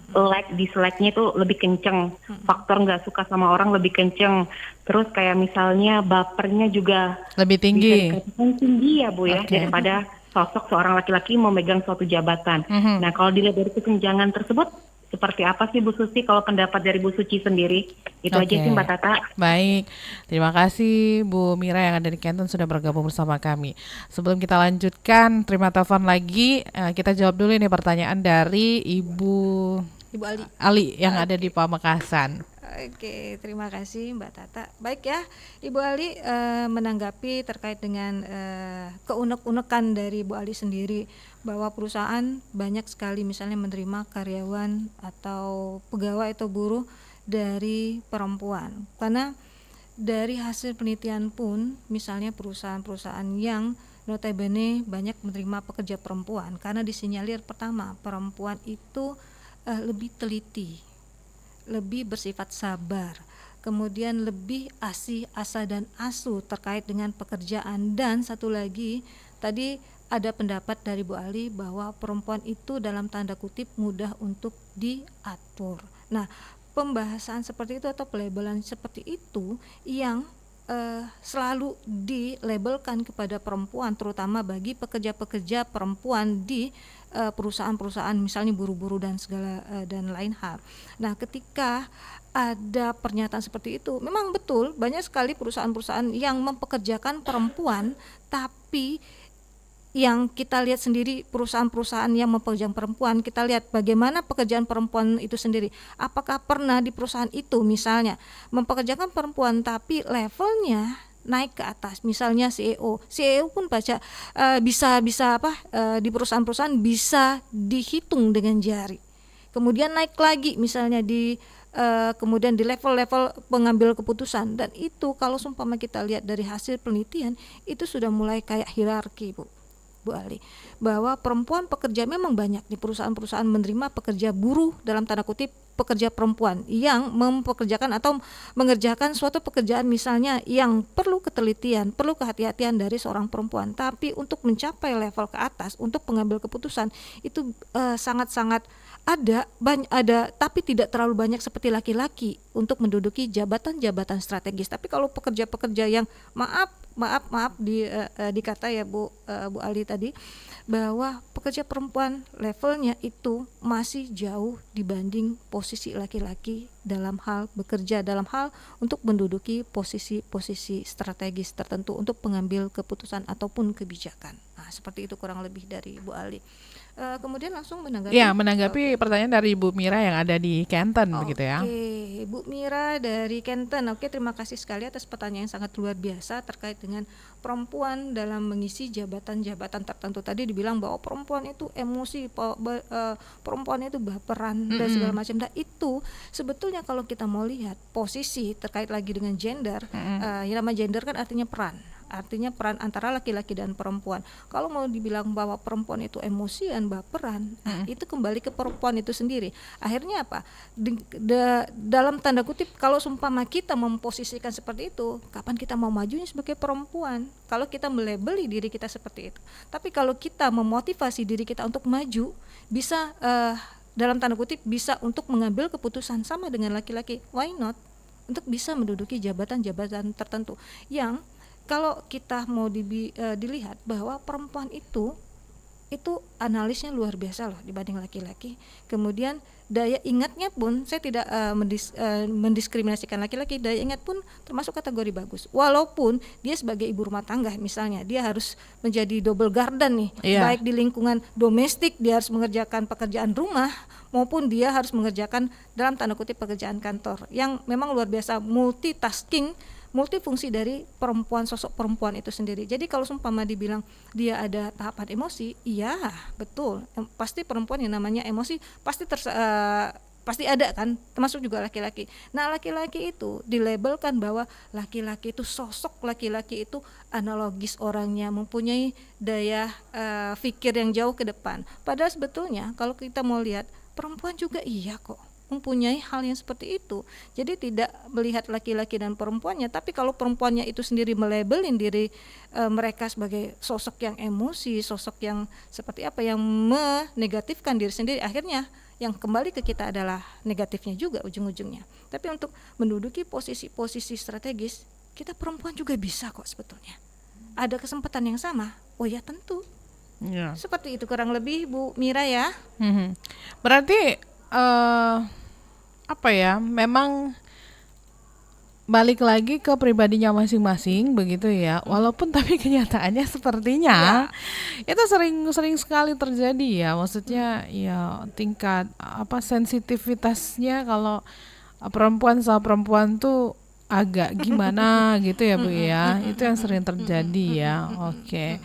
dislike-nya itu lebih kenceng, faktor nggak suka sama orang lebih kenceng, terus kayak misalnya bapernya juga lebih tinggi. Bisa dikatakan tinggi ya Bu ya, daripada sosok seorang laki-laki memegang suatu jabatan. Nah kalau dilihat dari kesenjangan tersebut, seperti apa sih Bu Suci kalau pendapat dari Bu Suci sendiri? Itu aja sih Mbak Tata. Baik, terima kasih Bu Mira yang ada di Kenton sudah bergabung bersama kami. Sebelum kita lanjutkan, terima telepon lagi. Kita jawab dulu ini pertanyaan dari Ibu Ali yang ada di Pamekasan. Oke, terima kasih Mbak Tata. Baik ya, Ibu Ali menanggapi terkait dengan keunek-unekan dari Bu Ali sendiri, bahwa perusahaan banyak sekali misalnya menerima karyawan atau pegawai atau buruh dari perempuan. Karena dari hasil penelitian pun, misalnya perusahaan-perusahaan yang notabene banyak menerima pekerja perempuan, karena disinyalir pertama, perempuan itu lebih teliti, lebih bersifat sabar, kemudian lebih asih, asa dan asuh terkait dengan pekerjaan, dan satu lagi tadi ada pendapat dari Bu Ali bahwa perempuan itu dalam tanda kutip mudah untuk diatur. Nah, pembahasan seperti itu atau pelabelan seperti itu yang selalu dilabelkan kepada perempuan, terutama bagi pekerja-pekerja perempuan di perusahaan-perusahaan misalnya buru-buru dan segala dan lain hal. Nah, ketika ada pernyataan seperti itu, memang betul banyak sekali perusahaan-perusahaan yang mempekerjakan perempuan, tapi yang kita lihat sendiri perusahaan-perusahaan yang mempekerjakan perempuan, kita lihat bagaimana pekerjaan perempuan itu sendiri. Apakah pernah di perusahaan itu misalnya mempekerjakan perempuan tapi levelnya naik ke atas, misalnya CEO pun bisa di perusahaan-perusahaan bisa dihitung dengan jari. Kemudian naik lagi misalnya kemudian di level-level pengambil keputusan, dan itu kalau seumpama kita lihat dari hasil penelitian itu sudah mulai kayak hierarki Bu Ali, bahwa perempuan pekerja memang banyak di perusahaan-perusahaan menerima pekerja buruh dalam tanda kutip, pekerja perempuan yang mempekerjakan atau mengerjakan suatu pekerjaan misalnya yang perlu ketelitian, perlu kehati-hatian dari seorang perempuan, tapi untuk mencapai level ke atas untuk pengambil keputusan itu sangat-sangat ada tapi tidak terlalu banyak seperti laki-laki untuk menduduki jabatan-jabatan strategis. Tapi kalau pekerja-pekerja yang maaf dikata ya Bu Ali tadi bahwa pekerja perempuan levelnya itu masih jauh dibanding posisi laki-laki dalam hal bekerja, dalam hal untuk menduduki posisi-posisi strategis tertentu untuk mengambil keputusan ataupun kebijakan. Nah, seperti itu kurang lebih dari Bu Ali. Kemudian langsung menanggapi. Ya, menanggapi pertanyaan dari Bu Mira yang ada di Canton begitu ya. Oke, Bu Mira dari Canton. Oke, terima kasih sekali atas pertanyaan yang sangat luar biasa terkait dengan perempuan dalam mengisi jabatan-jabatan tertentu. Tadi dibilang bahwa perempuan itu emosi, perempuan itu baperan dan segala macam. Nah, itu sebetulnya kalau kita mau lihat posisi terkait lagi dengan gender, yang nama gender kan artinya peran antara laki-laki dan perempuan. Kalau mau dibilang bahwa perempuan itu emosian, baperan, itu kembali ke perempuan itu sendiri. Akhirnya apa? Dalam tanda kutip, kalau seumpama kita memposisikan seperti itu, kapan kita mau majunya sebagai perempuan? Kalau kita melabeli diri kita seperti itu. Tapi kalau kita memotivasi diri kita untuk maju, bisa dalam tanda kutip bisa untuk mengambil keputusan sama dengan laki-laki. Why not? Untuk bisa menduduki jabatan-jabatan tertentu yang kalau kita mau dilihat bahwa perempuan itu analisnya luar biasa loh dibanding laki-laki. Kemudian daya ingatnya pun, saya tidak mendiskriminasikan laki-laki, daya ingat pun termasuk kategori bagus. Walaupun dia sebagai ibu rumah tangga misalnya, dia harus menjadi double garden nih, baik di lingkungan domestik dia harus mengerjakan pekerjaan rumah maupun dia harus mengerjakan dalam tanda kutip pekerjaan kantor yang memang luar biasa multifungsi dari perempuan, sosok perempuan itu sendiri. Jadi kalau seumpama dibilang dia ada tahapan emosi, iya betul, pasti perempuan yang namanya emosi pasti ada kan, termasuk juga laki-laki. Nah, laki-laki itu dilabelkan bahwa laki-laki itu sosok laki-laki itu analogis orangnya, mempunyai daya pikir yang jauh ke depan. Padahal sebetulnya kalau kita mau lihat perempuan juga iya kok mempunyai hal yang seperti itu. Jadi tidak melihat laki-laki dan perempuannya, tapi kalau perempuannya itu sendiri melabelin diri mereka sebagai sosok yang emosi, sosok yang seperti apa, yang menegatifkan diri sendiri, akhirnya yang kembali ke kita adalah negatifnya juga ujung-ujungnya. Tapi untuk menduduki posisi-posisi strategis, kita perempuan juga bisa kok sebetulnya. Ada kesempatan yang sama. Oh ya tentu. Ya. Seperti itu kurang lebih Bu Mira ya. Berarti apa ya, memang balik lagi ke pribadinya masing-masing begitu ya. Walaupun tapi kenyataannya sepertinya itu sering sekali terjadi ya. Maksudnya ya tingkat sensitivitasnya kalau perempuan sama perempuan tuh agak gimana gitu ya Bu ya. Itu yang sering terjadi ya. Oke.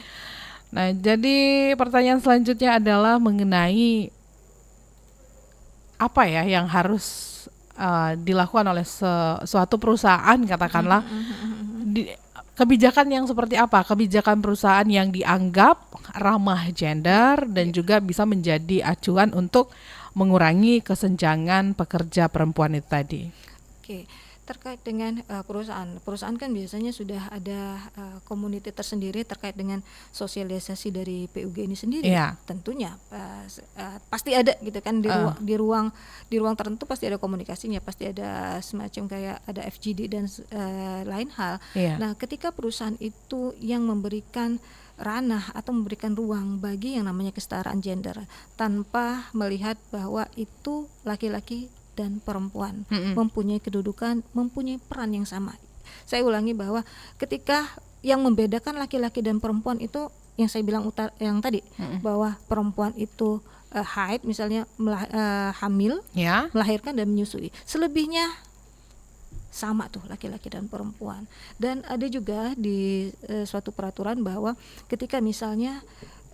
Nah, jadi pertanyaan selanjutnya adalah mengenai apa ya yang harus dilakukan oleh suatu perusahaan, katakanlah kebijakan yang seperti apa, kebijakan perusahaan yang dianggap ramah gender dan juga bisa menjadi acuan untuk mengurangi kesenjangan pekerja perempuan itu tadi. Oke. Terkait dengan perusahaan kan biasanya sudah ada community tersendiri terkait dengan sosialisasi dari PUG ini sendiri. Tentunya pasti ada gitu kan di ruang tertentu pasti ada komunikasinya, pasti ada semacam kayak ada FGD dan lain hal. Nah, ketika perusahaan itu yang memberikan ranah atau memberikan ruang bagi yang namanya kesetaraan gender tanpa melihat bahwa itu laki-laki dan perempuan mempunyai kedudukan, mempunyai peran yang sama. Saya ulangi bahwa ketika yang membedakan laki-laki dan perempuan itu yang saya bilang yang tadi bahwa perempuan itu haid misalnya hamil, melahirkan dan menyusui. Selebihnya sama tuh laki-laki dan perempuan. Dan ada juga di suatu peraturan bahwa ketika misalnya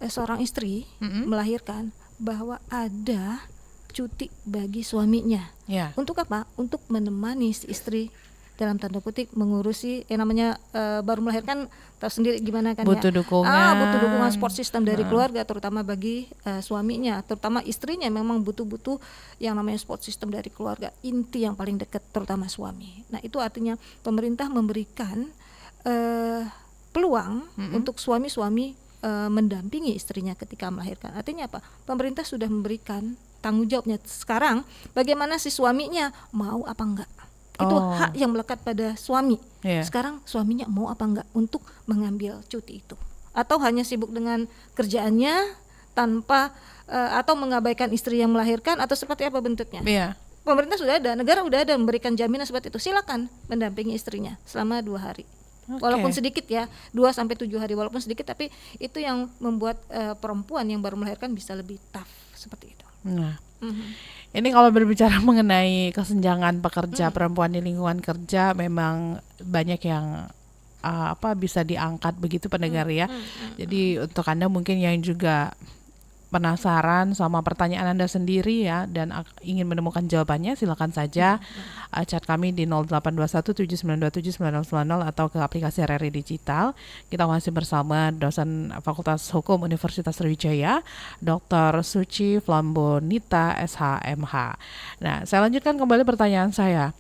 seorang istri melahirkan bahwa ada cuti bagi suaminya. Untuk apa? Untuk menemani si istri dalam tanda kutip mengurusi yang namanya baru melahirkan, tahu sendiri gimana kan butuh dukungan. Butuh dukungan support system dari keluarga, terutama bagi suaminya, terutama istrinya memang butuh yang namanya support system dari keluarga inti yang paling dekat, terutama suami. Nah, itu artinya pemerintah memberikan peluang untuk suami-suami mendampingi istrinya ketika melahirkan. Artinya apa? Pemerintah sudah memberikan tanggung jawabnya. Sekarang bagaimana si suaminya mau apa enggak Itu Oh. hak yang melekat pada suami. Iya. Sekarang suaminya mau apa enggak untuk mengambil cuti itu, atau hanya sibuk dengan kerjaannya tanpa atau mengabaikan istri yang melahirkan, atau seperti apa bentuknya. Iya. Pemerintah sudah ada, negara sudah ada memberikan jaminan seperti itu. Silakan mendampingi istrinya selama 2 hari. Oke. Walaupun sedikit ya, 2-7 hari, walaupun sedikit, tapi itu yang membuat perempuan yang baru melahirkan bisa lebih tough seperti itu. Nah, Mhm. ini kalau berbicara mengenai kesenjangan pekerja perempuan di lingkungan kerja, memang banyak yang bisa diangkat begitu pendengar ya. Jadi untuk Anda mungkin yang juga penasaran sama pertanyaan Anda sendiri ya dan ingin menemukan jawabannya, silakan saja chat kami di 082179279090 atau ke aplikasi RRI Digital. Kita masih bersama dosen Fakultas Hukum Universitas Sriwijaya, Dr. Suci Flambonita SHMH. Nah, saya lanjutkan kembali pertanyaan saya.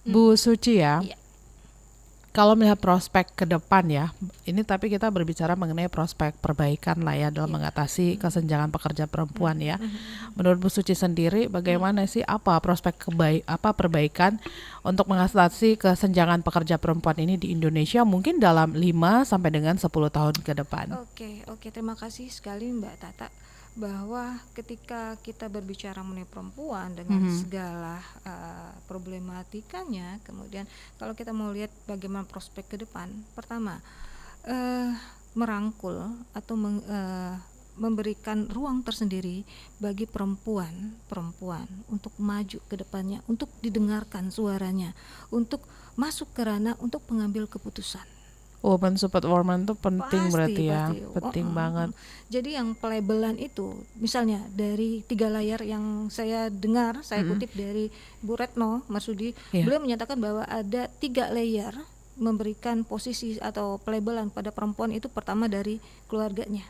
Bu Suci ya. Iya. Kalau melihat prospek ke depan ya, ini tapi kita berbicara mengenai prospek perbaikan lah ya dalam mengatasi kesenjangan pekerja perempuan ya. Menurut Bu Suci sendiri, bagaimana sih prospek perbaikan untuk mengatasi kesenjangan pekerja perempuan ini di Indonesia mungkin dalam 5 sampai dengan 10 tahun ke depan? Oke, terima kasih sekali Mbak Tata, bahwa ketika kita berbicara mengenai perempuan dengan segala problematikanya, kemudian kalau kita mau lihat bagaimana prospek ke depan, pertama merangkul atau memberikan ruang tersendiri bagi perempuan untuk maju ke depannya, untuk didengarkan suaranya, untuk masuk ke ranah untuk mengambil keputusan. Woman support woman itu penting berarti ya, Pasti. penting banget. Jadi yang pelabelan itu, misalnya dari 3 layar yang saya dengar, saya kutip dari Bu Retno Marsudi, Iya. beliau menyatakan bahwa ada 3 layer memberikan posisi atau pelabelan pada perempuan itu. Pertama dari keluarganya.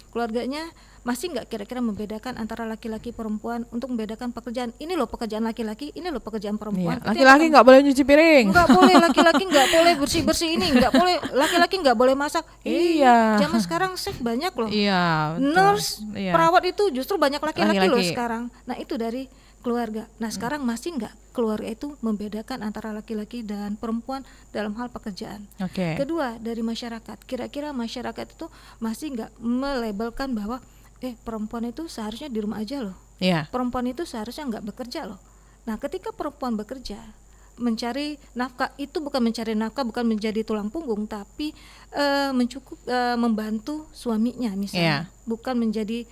Keluarganya masih nggak kira-kira membedakan antara laki-laki perempuan untuk membedakan pekerjaan. Ini loh pekerjaan laki-laki, ini loh pekerjaan perempuan. Iya. Laki-laki nggak boleh nyuci piring. Nggak boleh, laki-laki nggak boleh bersih-bersih ini, nggak boleh, laki-laki nggak boleh masak. Iya. Zaman sekarang chef banyak loh. Iya, betul. Nurse, Iya. perawat itu justru banyak laki-laki loh Laki-laki. sekarang. Nah itu dari keluarga. Nah sekarang masih nggak keluarga itu membedakan antara laki-laki dan perempuan dalam hal pekerjaan. Oke. Kedua dari masyarakat. Kira-kira masyarakat itu masih nggak melabelkan bahwa perempuan itu seharusnya di rumah aja loh. Iya. Perempuan itu seharusnya nggak bekerja loh. Nah ketika perempuan bekerja, mencari nafkah itu bukan mencari nafkah, bukan menjadi tulang punggung, tapi membantu suaminya misalnya, bukan menjadi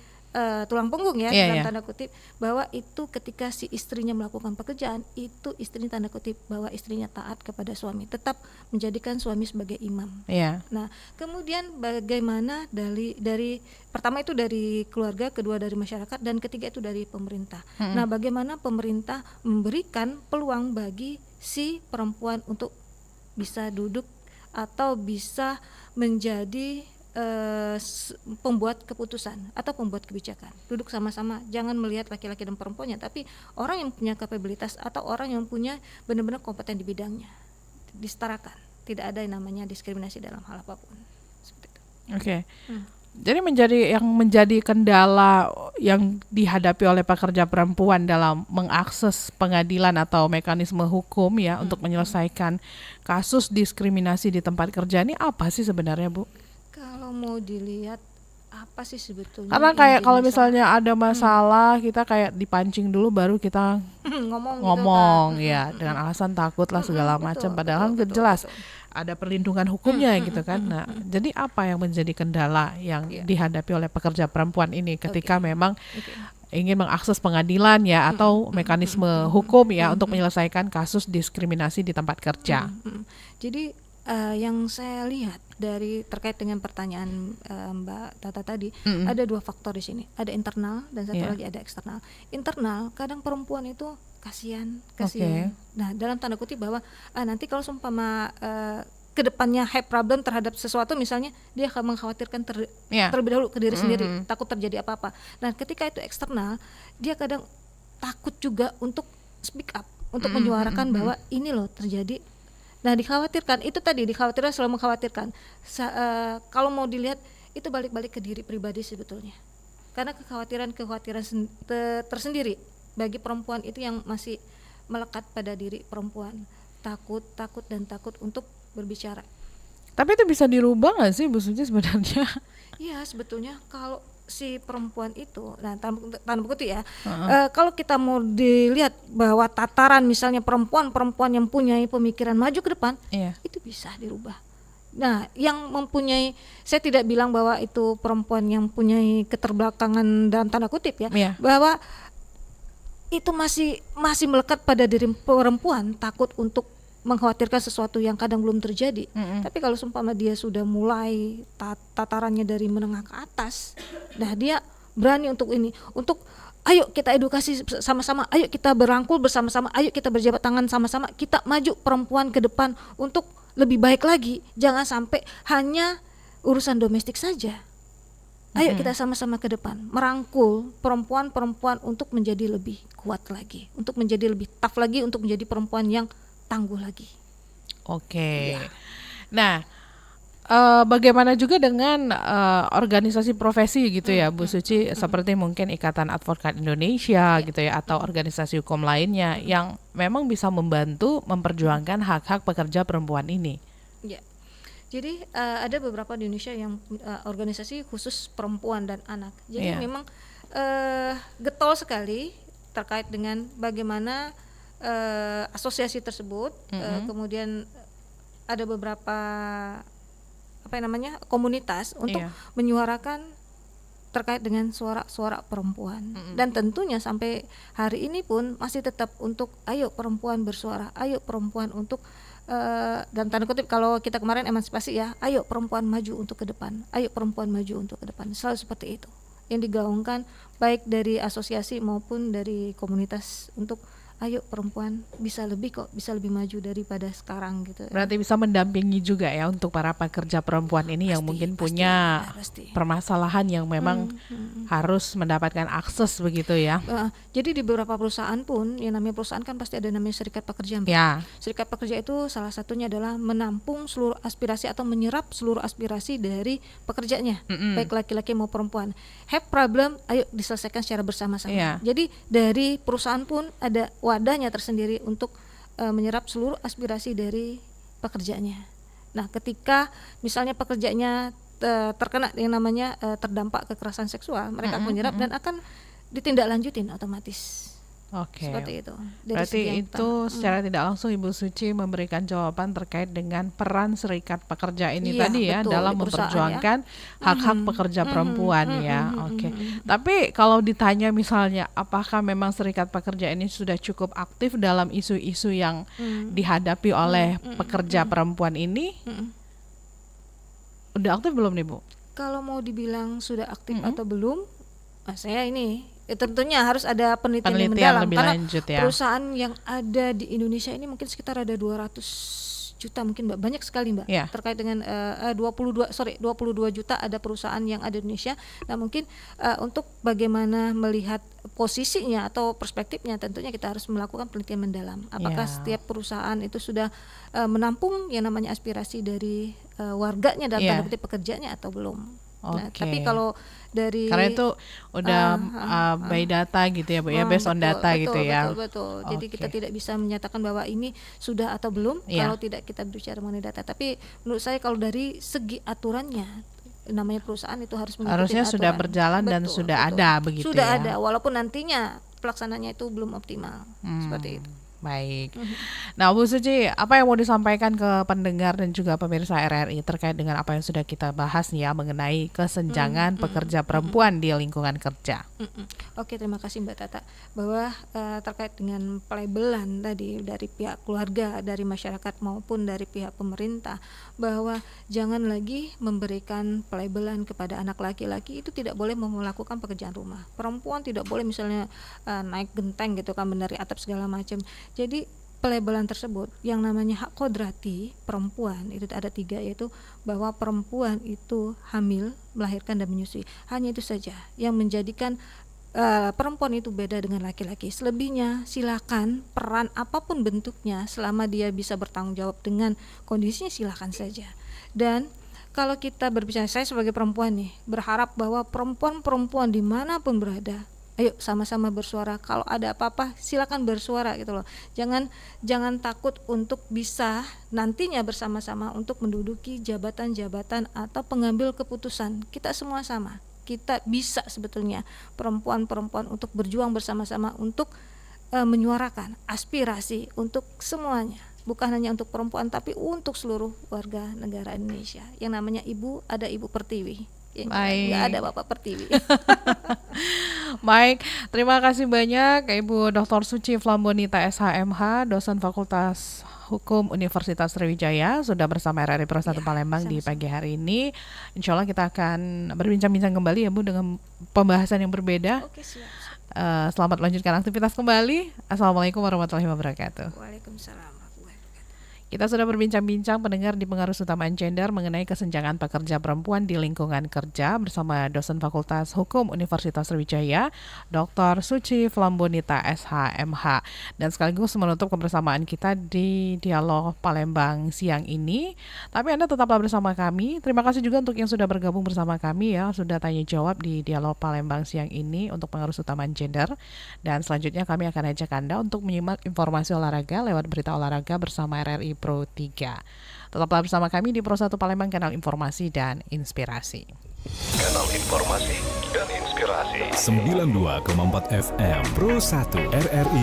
tulang punggung ya, dalam tanda kutip, bahwa itu ketika si istrinya melakukan pekerjaan itu istrinya tanda kutip bahwa istrinya taat kepada suami, tetap menjadikan suami sebagai imam. Iya. Nah kemudian bagaimana dari pertama itu dari keluarga, kedua dari masyarakat, dan ketiga itu dari pemerintah. Nah bagaimana pemerintah memberikan peluang bagi si perempuan untuk bisa duduk atau bisa menjadi pembuat keputusan atau pembuat kebijakan, duduk sama-sama, jangan melihat laki-laki dan perempuannya, tapi orang yang punya kapabilitas atau orang yang punya benar-benar kompeten di bidangnya, disetarakan, tidak ada yang namanya diskriminasi dalam hal apapun. Seperti itu. Oke. Jadi menjadi kendala yang dihadapi oleh pekerja perempuan dalam mengakses pengadilan atau mekanisme hukum ya untuk menyelesaikan kasus diskriminasi di tempat kerja ini apa sih sebenarnya, Bu? Kalau mau dilihat apa sih sebetulnya? Karena kayak kalau inti misalnya ada masalah kita kayak dipancing dulu baru kita ngomong gitu ya dengan alasan takut lah segala macam, padahal betul, jelas ada perlindungan hukumnya gitu kan. Nah, jadi apa yang menjadi kendala yang dihadapi oleh pekerja perempuan ini ketika memang ingin mengakses pengadilan ya atau mekanisme hukum ya untuk menyelesaikan kasus diskriminasi di tempat kerja? Jadi yang saya lihat dari terkait dengan pertanyaan Mbak Tata tadi, ada 2 faktor di sini, ada internal dan satu lagi ada eksternal. Internal kadang perempuan itu kasihan. Nah dalam tanda kutip bahwa nanti kalau seumpama kedepannya have problem terhadap sesuatu, misalnya dia akan mengkhawatirkan terlebih dahulu ke diri sendiri, takut terjadi apa-apa. Nah ketika itu eksternal, dia kadang takut juga untuk speak up, untuk menyuarakan bahwa ini loh terjadi. Nah dikhawatirkan, itu tadi dikhawatirkan, selalu mengkhawatirkan. Kalau mau dilihat itu balik-balik ke diri pribadi sebetulnya, karena kekhawatiran tersendiri bagi perempuan itu yang masih melekat pada diri perempuan. takut untuk berbicara. Tapi itu bisa dirubah nggak sih Bu Suci sebenarnya? Iya, sebetulnya kalau si perempuan itu, nah tanda kutip ya, kalau kita mau dilihat bahwa tataran misalnya perempuan yang punya pemikiran maju ke depan, Iya. itu bisa dirubah. Nah, yang mempunyai, saya tidak bilang bahwa itu perempuan yang punya keterbelakangan dalam tanda kutip ya, Iya. bahwa itu masih melekat pada diri perempuan, takut untuk mengkhawatirkan sesuatu yang kadang belum terjadi. Tapi kalau seumpama dia sudah mulai tatarannya dari menengah ke atas, nah dia berani untuk ayo kita edukasi sama-sama, ayo kita berangkul bersama-sama, ayo kita berjabat tangan sama-sama, kita maju perempuan ke depan untuk lebih baik lagi. Jangan sampai hanya urusan domestik saja. Ayo kita sama-sama ke depan, merangkul perempuan-perempuan untuk menjadi lebih kuat lagi, untuk menjadi lebih tough lagi, untuk menjadi perempuan yang tangguh lagi. Oke. Nah, bagaimana juga dengan organisasi profesi gitu ya Bu Suci, seperti mungkin Ikatan Advokat Indonesia gitu ya, atau organisasi hukum lainnya yang memang bisa membantu memperjuangkan hak-hak pekerja perempuan ini. Ya. Jadi ada beberapa di Indonesia yang organisasi khusus perempuan dan anak. Jadi memang getol sekali terkait dengan bagaimana asosiasi tersebut, kemudian ada beberapa komunitas untuk menyuarakan terkait dengan suara-suara perempuan. Dan tentunya sampai hari ini pun masih tetap untuk ayo perempuan bersuara, ayo perempuan untuk dan tanda kutip kalau kita kemarin emansipasi ya, ayo perempuan maju untuk ke depan, ayo perempuan maju untuk ke depan, selalu seperti itu yang digaungkan baik dari asosiasi maupun dari komunitas untuk ayo perempuan bisa lebih maju daripada sekarang gitu. Berarti bisa mendampingi juga ya untuk para pekerja perempuan ini yang mungkin punya permasalahan yang memang harus mendapatkan akses begitu ya. Jadi di beberapa perusahaan pun, yang namanya perusahaan kan pasti ada namanya serikat pekerja. Ya. Serikat pekerja itu salah satunya adalah menampung seluruh aspirasi atau menyerap seluruh aspirasi dari pekerjanya, baik laki-laki maupun perempuan. Have problem, ayo diselesaikan secara bersama-sama. Yeah. Jadi dari perusahaan pun ada wadahnya tersendiri untuk menyerap seluruh aspirasi dari pekerjanya. Nah, ketika misalnya pekerjanya terkena yang namanya terdampak kekerasan seksual, mereka akan menyerap dan akan ditindaklanjutin otomatis. Oke. Seperti itu. Berarti itu secara tidak langsung Ibu Suci memberikan jawaban terkait dengan peran serikat pekerja ini tadi ya, betul, dalam di perusahaan memperjuangkan hak-hak pekerja perempuan ya. Oke. Tapi kalau ditanya misalnya apakah memang serikat pekerja ini sudah cukup aktif dalam isu-isu yang dihadapi oleh pekerja perempuan ini? Udah aktif belum nih Bu? Kalau mau dibilang sudah aktif atau belum, saya ini tentunya harus ada penelitian yang mendalam lebih karena lanjut ya. Perusahaan yang ada di Indonesia ini mungkin sekitar ada 200 juta mungkin Mbak, banyak sekali Mbak, terkait dengan 22 juta ada perusahaan yang ada di Indonesia. Nah mungkin untuk bagaimana melihat posisinya atau perspektifnya, tentunya kita harus melakukan penelitian mendalam. Apakah setiap perusahaan itu sudah menampung yang namanya aspirasi dari warganya dalam tanda kutip pekerjanya atau belum. Nah, tapi kalau dari karena itu udah by data gitu ya Bu ya, based on data gitu ya. Betul. Jadi kita tidak bisa menyatakan bahwa ini sudah atau belum kalau tidak kita berbicara mengenai data. Tapi menurut saya kalau dari segi aturannya, namanya perusahaan itu harus mengikuti harusnya aturan. sudah berjalan dan sudah ada begitu sudah ya. Ada walaupun nantinya pelaksananya itu belum optimal. Seperti itu. Baik. Nah Bu Suci, apa yang mau disampaikan ke pendengar dan juga pemirsa RRI terkait dengan apa yang sudah kita bahas nih ya, mengenai kesenjangan pekerja perempuan di lingkungan kerja? Oke, terima kasih Mbak Tata. Bahwa terkait dengan pelabelan tadi dari pihak keluarga, dari masyarakat maupun dari pihak pemerintah, bahwa jangan lagi memberikan pelabelan kepada anak laki-laki, itu tidak boleh melakukan pekerjaan rumah. Perempuan tidak boleh misalnya naik genteng gitu kan, dari atap segala macam. Jadi pelabelan tersebut yang namanya hak kodrati perempuan itu ada 3, yaitu bahwa perempuan itu hamil, melahirkan dan menyusui. Hanya itu saja yang menjadikan perempuan itu beda dengan laki-laki. Selebihnya silakan, peran apapun bentuknya, selama dia bisa bertanggung jawab dengan kondisinya, silakan saja. Dan kalau kita berbicara, saya sebagai perempuan nih berharap bahwa perempuan-perempuan dimanapun berada Ayo sama-sama bersuara. Kalau ada apa-apa silakan bersuara gitu loh. Jangan takut untuk bisa nantinya bersama-sama untuk menduduki jabatan-jabatan atau pengambil keputusan. Kita semua sama. Kita bisa sebetulnya perempuan-perempuan untuk berjuang bersama-sama untuk menyuarakan aspirasi untuk semuanya. Bukan hanya untuk perempuan tapi untuk seluruh warga negara Indonesia. Yang namanya ibu, ada Ibu Pertiwi. Nggak ada Bapak Pertiwi. Baik, terima kasih banyak Ibu Dr. Suci Flambonita SHMH, dosen Fakultas Hukum Universitas Sriwijaya, sudah bersama RRI Pro 1 Palembang di pagi hari ini. Insya Allah kita akan berbincang-bincang kembali ya Bu dengan pembahasan yang berbeda. Oke, siap. Selamat melanjutkan aktivitas kembali. Assalamualaikum warahmatullahi wabarakatuh. Waalaikumsalam. Kita sudah berbincang-bincang pendengar di pengarus utamaan gender mengenai kesenjangan pekerja perempuan di lingkungan kerja bersama dosen Fakultas Hukum Universitas Sriwijaya, Dr. Suci Flambonita SHMH. Dan sekaligus menutup kebersamaan kita di Dialog Palembang siang ini. Tapi Anda tetaplah bersama kami. Terima kasih juga untuk yang sudah bergabung bersama kami ya, sudah tanya jawab di Dialog Palembang siang ini untuk pengarus utamaan gender. Dan selanjutnya kami akan ajak Anda untuk menyimak informasi olahraga lewat berita olahraga bersama RRI Pro 3. Tetaplah bersama kami di Pro 1 Palembang, kanal informasi dan inspirasi. Kanal informasi dan inspirasi 92,4 FM Pro 1 RRI